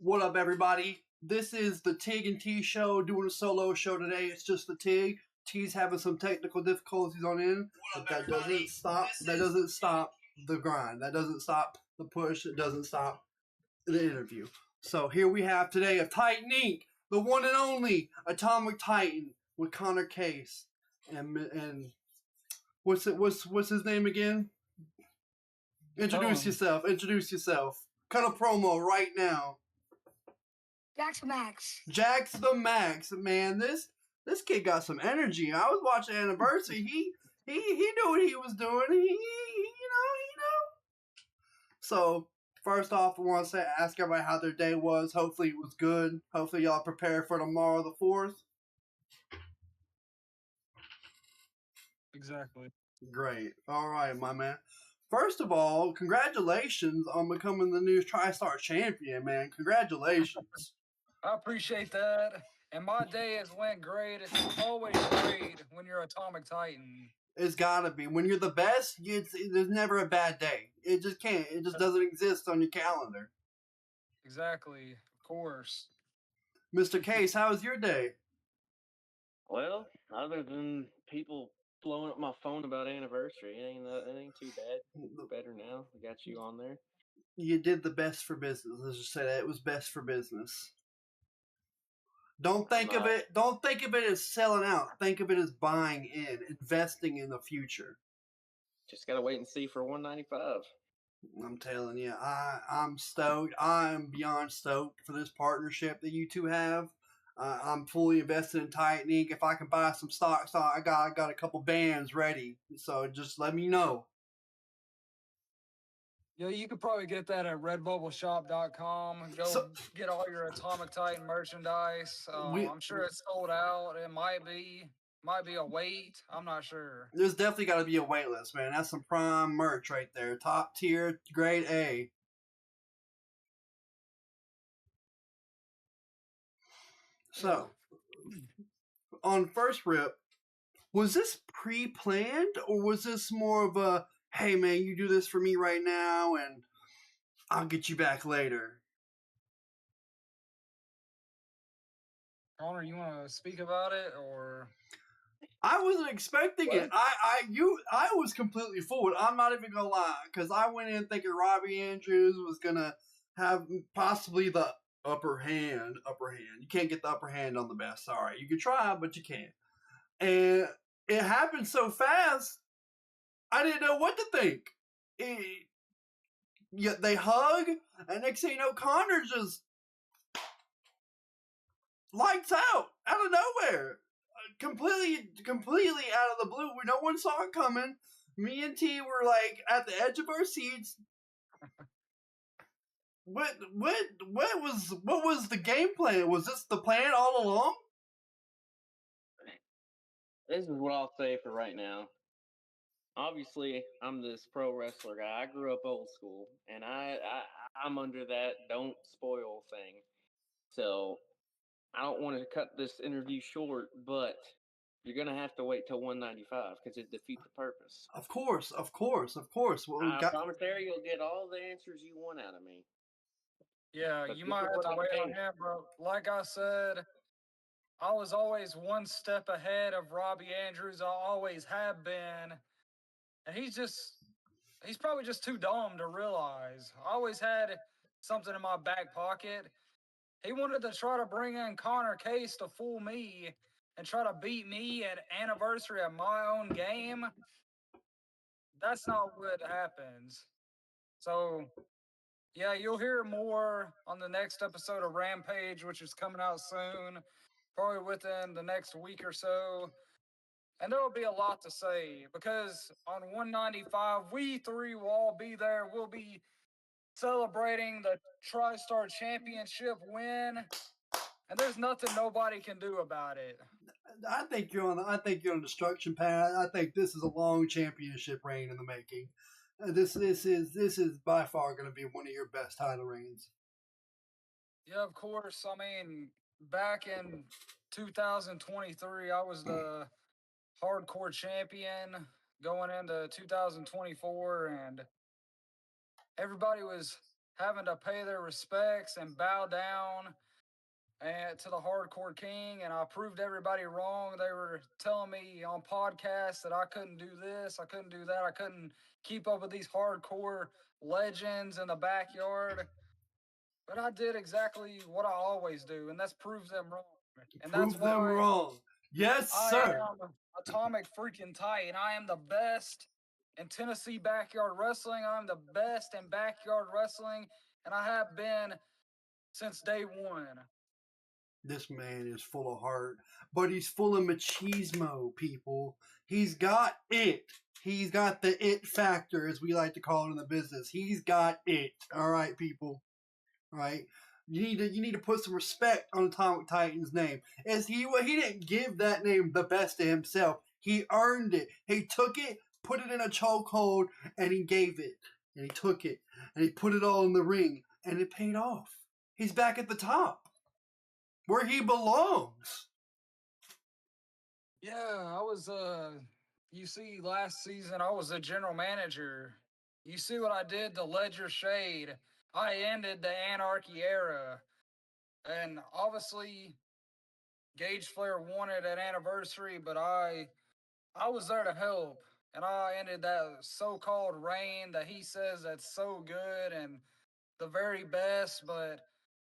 What up, everybody? This is the Tig and T Show, doing a solo show today. It's just the Tig. T's having some technical difficulties on in, but that doesn't stop. That doesn't stop the grind. That doesn't stop the push. It doesn't stop the interview. So here we have today a Titan Inc., the one and only Atomic Titan with Connor Case, and what's his name again? Introduce yourself. Introduce yourself. Cut a promo right now. Jax the Max. Jax the Max, man. This kid got some energy. I was watching Anniversary. He knew what he was doing. He know. So first off, I want to ask everybody how their day was. Hopefully it was good. Hopefully y'all prepared for tomorrow, the 4th. Exactly. Great. All right, my man. First of all, congratulations on becoming the new TriStar champion, man. Congratulations. I appreciate that. And my day has went great. It's always great when you're Atomic Titan. It's gotta be. When you're the best, there's never a bad day. It just can't. It just doesn't exist on your calendar. Exactly. Of course. Mr. Case, how was your day? Well, other than people blowing up my phone about Anniversary, it ain't too bad. Better now. I got you on there. You did the best for business. Let's just say that it was best for business. Don't think of it as selling out. Think of it as buying in, investing in the future. Just gotta wait and see for 195. I'm telling you, I'm stoked. I am beyond stoked for this partnership that you two have. I'm fully invested in Titan Inc. If I can buy some stocks, I got a couple bands ready. So just let me know. Yeah, you could probably get that at redbubbleshop.com. Get all your Atomic Titan merchandise. I'm sure it's sold out. It might be a wait. I'm not sure. There's definitely got to be a wait list, man. That's some prime merch right there. Top tier, grade A. So, on first rip, was this pre-planned or was this more of a, hey man, you do this for me right now and I'll get you back later? Connor, you want to speak about it or? I wasn't expecting it. I was completely fooled. I'm not even gonna lie, because I went in thinking Robbie Andrews was gonna have possibly the upper hand. You can't get the upper hand on the best. Sorry, you can try, but you can't. And it happened so fast, I didn't know what to think. They hug, and next thing you know, Connor just lights out of nowhere. Completely out of the blue. No one saw it coming. Me and T were like at the edge of our seats. What was the game plan? Was this the plan all along? This is what I'll say for right now. Obviously, I'm this pro wrestler guy. I grew up old school, and I'm under that don't spoil thing. So I don't want to cut this interview short, but you're going to have to wait till 195 because it defeats the purpose. Of course. Well, I promise there you'll get all the answers you want out of me. Yeah, you might have to wait on him, bro. Like I said, I was always one step ahead of Robbie Andrews. I always have been. And he's probably just too dumb to realize. I always had something in my back pocket. He wanted to try to bring in Connor Case to fool me and try to beat me at Anniversary of my own game. That's not what happens. So, yeah, you'll hear more on the next episode of Rampage, which is coming out soon, probably within the next week or so. And there will be a lot to say because on 195, we three will all be there. We'll be celebrating the TriStar Championship win, and there's nothing nobody can do about it. I think you're on the destruction path. I think this is a long championship reign in the making. This is by far going to be one of your best title reigns. Yeah, of course. I mean, back in 2023, I was the hardcore champion going into 2024, and everybody was having to pay their respects and bow down and to the hardcore king, and I proved everybody wrong. They were telling me on podcasts that I couldn't do this, I couldn't do that, I couldn't keep up with these hardcore legends in the backyard. But I did exactly what I always do, and that's prove them wrong. And that's Prove them why wrong. Yes, I sir. am Atomic freaking Titan. I am the best in Tennessee backyard wrestling. I'm the best in backyard wrestling, and I have been since day one. This man is full of heart, but he's full of machismo, people. He's got it. He's got the it factor, as we like to call it in the business. He's got it. All right, people. All right. You need to put some respect on Atomic Titan's name. As he didn't give that name the best to himself. He earned it. He took it, put it in a chokehold, and he gave it. And he took it, and he put it all in the ring, and it paid off. He's back at the top, where he belongs. Yeah, I was you see last season I was the general manager. You see what I did to Ledger Shade. I ended the Anarchy era. And obviously Gage Flair wanted an anniversary, but I was there to help. And I ended that so-called reign that he says that's so good and the very best, but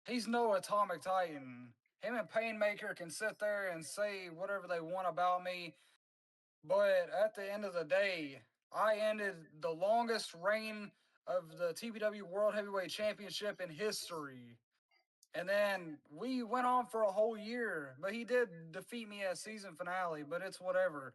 he's no Atomic Titan. Him and Painmaker can sit there and say whatever they want about me, but at the end of the day, I ended the longest reign of the TBW World Heavyweight Championship in history. And then we went on for a whole year, but he did defeat me at season finale, but it's whatever.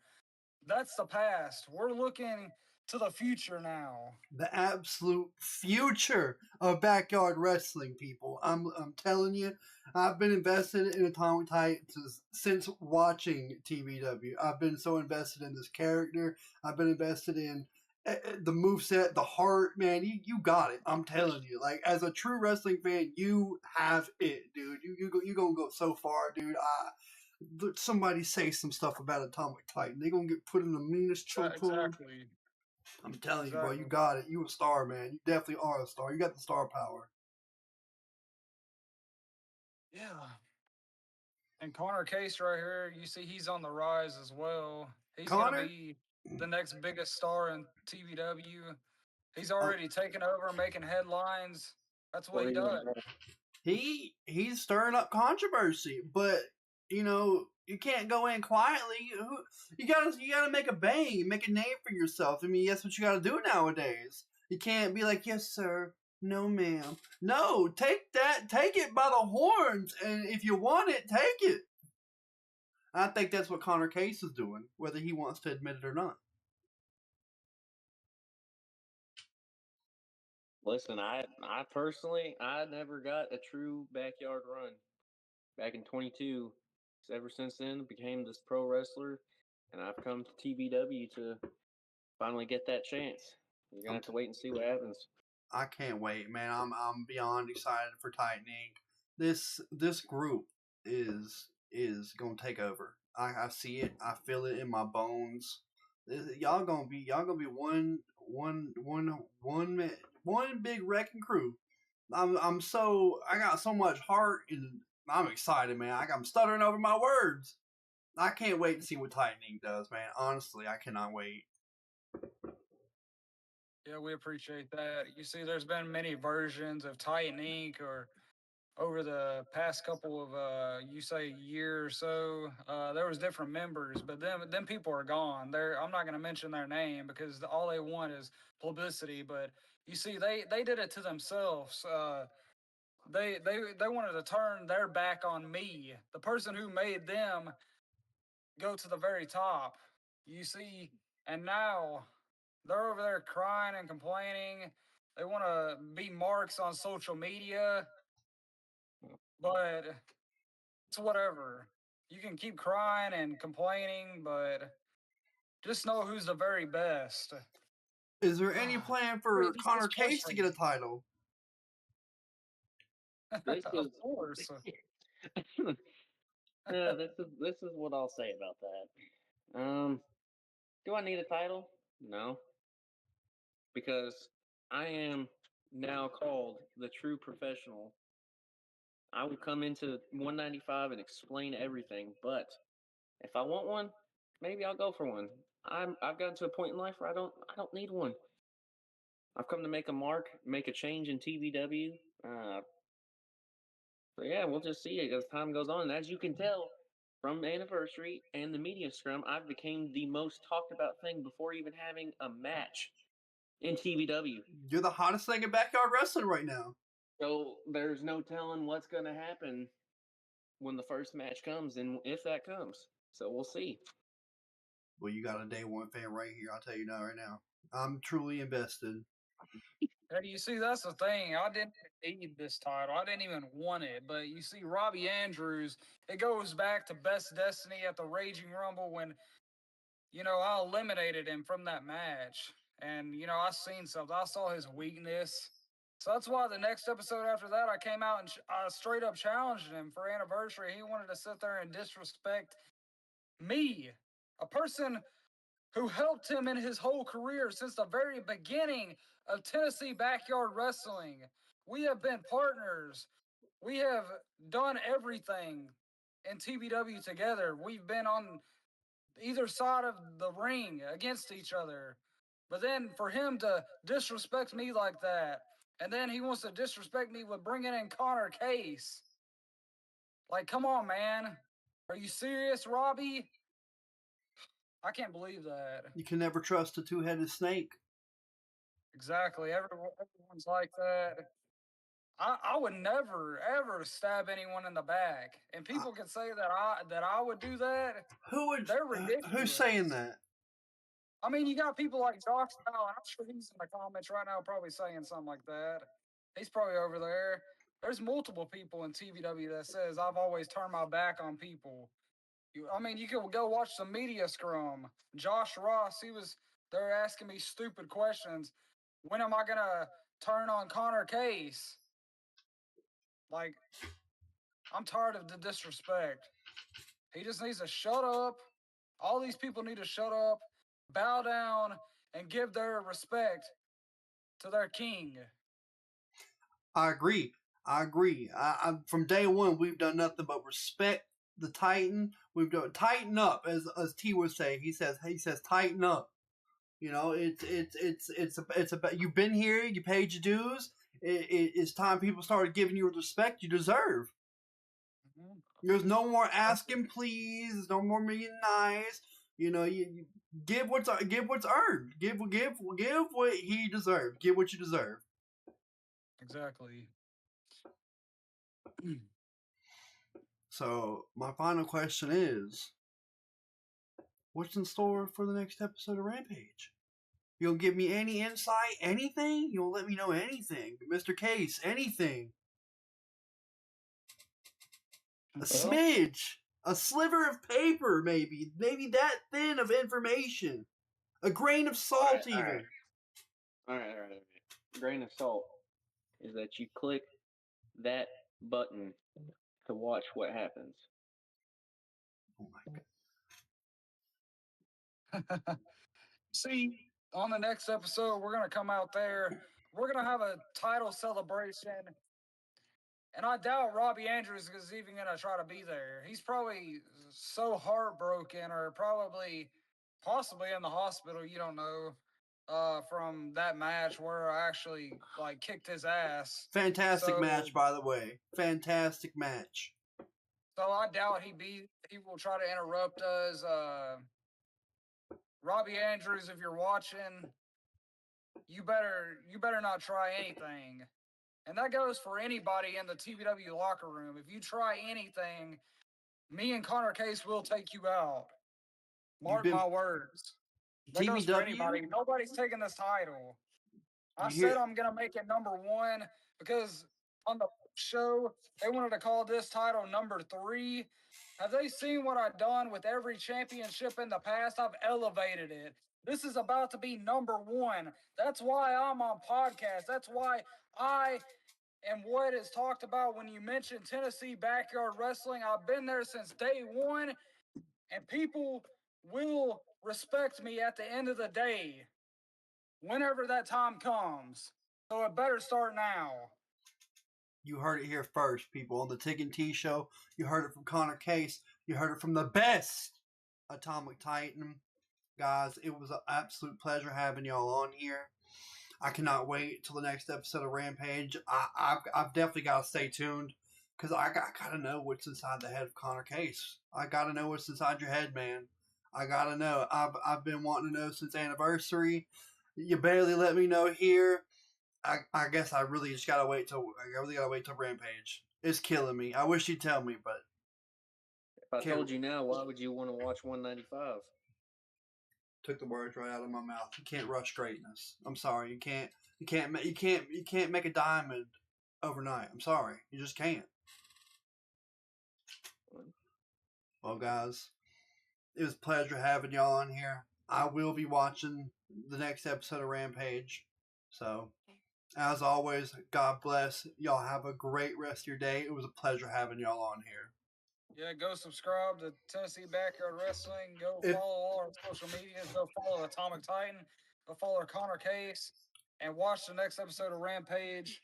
That's the past. We're looking to the future now. The absolute future of backyard wrestling, people. I'm telling you, I've been invested in Atomic Titans since watching TBW. I've been so invested in this character. I've been invested in the moveset, the heart, man. You got it. I'm telling you. Like, as a true wrestling fan, you have it, dude. You gonna go so far, dude. Somebody say some stuff about Atomic Titan. They gonna get put in the meanest chokehold. Exactly. I'm telling you, bro, you Exactly. got it. You a star, man. You definitely are a star. You got the star power. Yeah. And Connor Case right here, you see he's on the rise as well. He's going to Connor, be the next biggest star in TBW. He's uh, already taken over, making headlines. That's what he does. he's stirring up controversy, but you can't go in quietly. You gotta make a bang, make a name for yourself. I mean, that's what you gotta do nowadays. You can't be like, yes, sir, no, ma'am. No, take it by the horns, and if you want it, take it. I think that's what Connor Case is doing, whether he wants to admit it or not. Listen, I personally, I never got a true backyard run back in 22. Ever since then, became this pro wrestler, and I've come to TBW to finally get that chance. You're gonna have to wait and see what happens. I can't wait, man. I'm beyond excited for Titan Inc. This group is gonna take over. I see it. I feel it in my bones. Y'all gonna be one big wrecking crew. I got so much heart and I'm excited, man. I'm stuttering over my words. I can't wait to see what Titan Inc. does, man. Honestly, I cannot wait. Yeah, we appreciate that. You see, there's been many versions of Titan Inc. or over the past couple of you say year or so, there was different members, but then people are gone. I'm not going to mention their name because all they want is publicity. But you see, they did it to themselves. They wanted to turn their back on me, the person who made them go to the very top. You see, and now they're over there crying and complaining. They want to be marks on social media, but it's whatever. You can keep crying and complaining, but just know who's the very best. Is there any plan for Connor Case to get a title? This Of is course. this is what I'll say about that. Do I need a title? No, because I am now called the True Professional. I will come into 195 and explain everything, but if I want one, maybe I'll go for one. I've gotten to a point in life where I don't need one. I've come to make a mark, make a change in TVW. So yeah, we'll just see it as time goes on. And as you can tell from the anniversary and the media scrum, I've became the most talked about thing before even having a match in TVW. You're the hottest thing in backyard wrestling right now. So there's no telling what's going to happen when the first match comes and if that comes. So we'll see. Well, you got a day one fan right here. I'll tell you now, right now. I'm truly invested. Hey, you see, that's the thing. I didn't need this title. I didn't even want it. But you see, Robbie Andrews, it goes back to Best Destiny at the Raging Rumble when, I eliminated him from that match. And, I seen something. I saw his weakness. So that's why the next episode after that, I came out and I straight up challenged him for anniversary. He wanted to sit there and disrespect me, a person who helped him in his whole career since the very beginning of Tennessee backyard wrestling. We have been partners. We have done everything in TBW together. We've been on either side of the ring against each other. But then for him to disrespect me like that, and then he wants to disrespect me with bringing in Connor Case. Like, come on, man. Are you serious, Robbie? I can't believe that. You can never trust a two-headed snake. Exactly. Everyone's like that. I would never ever stab anyone in the back, and people can say that I would do that. They're ridiculous. Who's saying that? I mean, you got people like Josh Allen. I'm sure he's in the comments right now, probably saying something like that. He's probably over there. There's multiple people in TVW that says I've always turned my back on people. You can go watch the media scrum. Josh Ross, he was there asking me stupid questions. When am I gonna turn on Connor Case? Like, I'm tired of the disrespect. He just needs to shut up. All these people need to shut up, bow down, and give their respect to their king. I agree. From day one, we've done nothing but respect the Titan. We've done tighten up, as T would say. He says tighten up. It's about you've been here. You paid your dues. It's time people started giving you the respect you deserve. Mm-hmm. There's no more asking please. There's no more being nice. You give what's earned. Give what he deserves. Give what you deserve. Exactly. So my final question is, what's in store for the next episode of Rampage? You don't give me any insight, anything? You don't let me know anything, Mr. Case, anything? A smidge, a sliver of paper, maybe that thin of information, a grain of salt, even. All right. A grain of salt is that you click that button to watch what happens. Oh my God. See, on the next episode, we're gonna come out there. We're gonna have a title celebration. And I doubt Robbie Andrews is even going to try to be there. He's probably so heartbroken or possibly in the hospital, you don't know, from that match where I actually, kicked his ass. Fantastic match, by the way. Fantastic match. So I doubt he will try to interrupt us. Robbie Andrews, if you're watching, you better not try anything. And that goes for anybody in the TBW locker room. If you try anything, me and Connor Case will take you out. Mark my words. That goes for anybody. Nobody's taking this title. I said I'm going to make it number 1 because on the show, they wanted to call this title number 3. Have they seen what I've done with every championship in the past? I've elevated it. This is about to be number 1. That's why I'm on podcast. That's why I am what is talked about when you mention Tennessee backyard wrestling. I've been there since day 1, and people will respect me at the end of the day, whenever that time comes. So it better start now. You heard it here first, people. On the Tig and T Show, you heard it from Connor Case. You heard it from the best Atomic Titan. Guys, it was an absolute pleasure having y'all on here. I cannot wait till the next episode of Rampage. I've definitely got to stay tuned because I got to know what's inside the head of Connor Case. I got to know what's inside your head, man. I got to know. I've been wanting to know since Anniversary. You barely let me know here. I guess I really just gotta wait till Rampage. It's killing me. I wish you'd tell me, but if I told you now, why would you want to watch 195? Took the words right out of my mouth. You can't rush greatness. I'm sorry. You can't make a diamond overnight. I'm sorry. You just can't. Well, guys, it was a pleasure having y'all on here. I will be watching the next episode of Rampage. So, as always, God bless. Y'all have a great rest of your day. It was a pleasure having y'all on here. Yeah, go subscribe to Tennessee Backyard Wrestling. Go follow all our social medias. Go follow Atomic Titan. Go follow Connor Case. And watch the next episode of Rampage.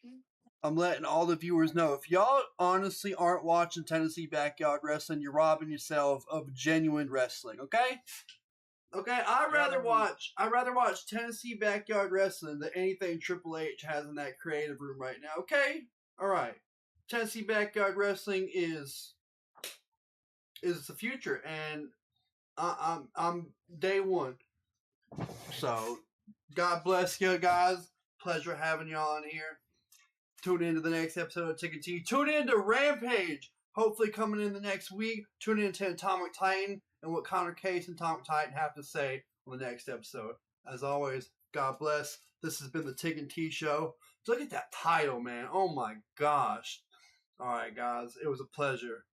I'm letting all the viewers know, if y'all honestly aren't watching Tennessee Backyard Wrestling, you're robbing yourself of genuine wrestling, okay? Okay, I'd rather watch Tennessee Backyard Wrestling than anything Triple H has in that creative room right now, okay? Alright. Tennessee Backyard Wrestling is the future, and I'm day one. So, God bless you guys. Pleasure having y'all on here. Tune in to the next episode of Tig and T. Tune in to Rampage. Hopefully coming in the next week. Tune in to Atomic Titan and what Connor Case and Atomic Titan have to say on the next episode. As always, God bless. This has been the Tig and T Show. Look at that title, man. Oh my gosh. Alright, guys. It was a pleasure.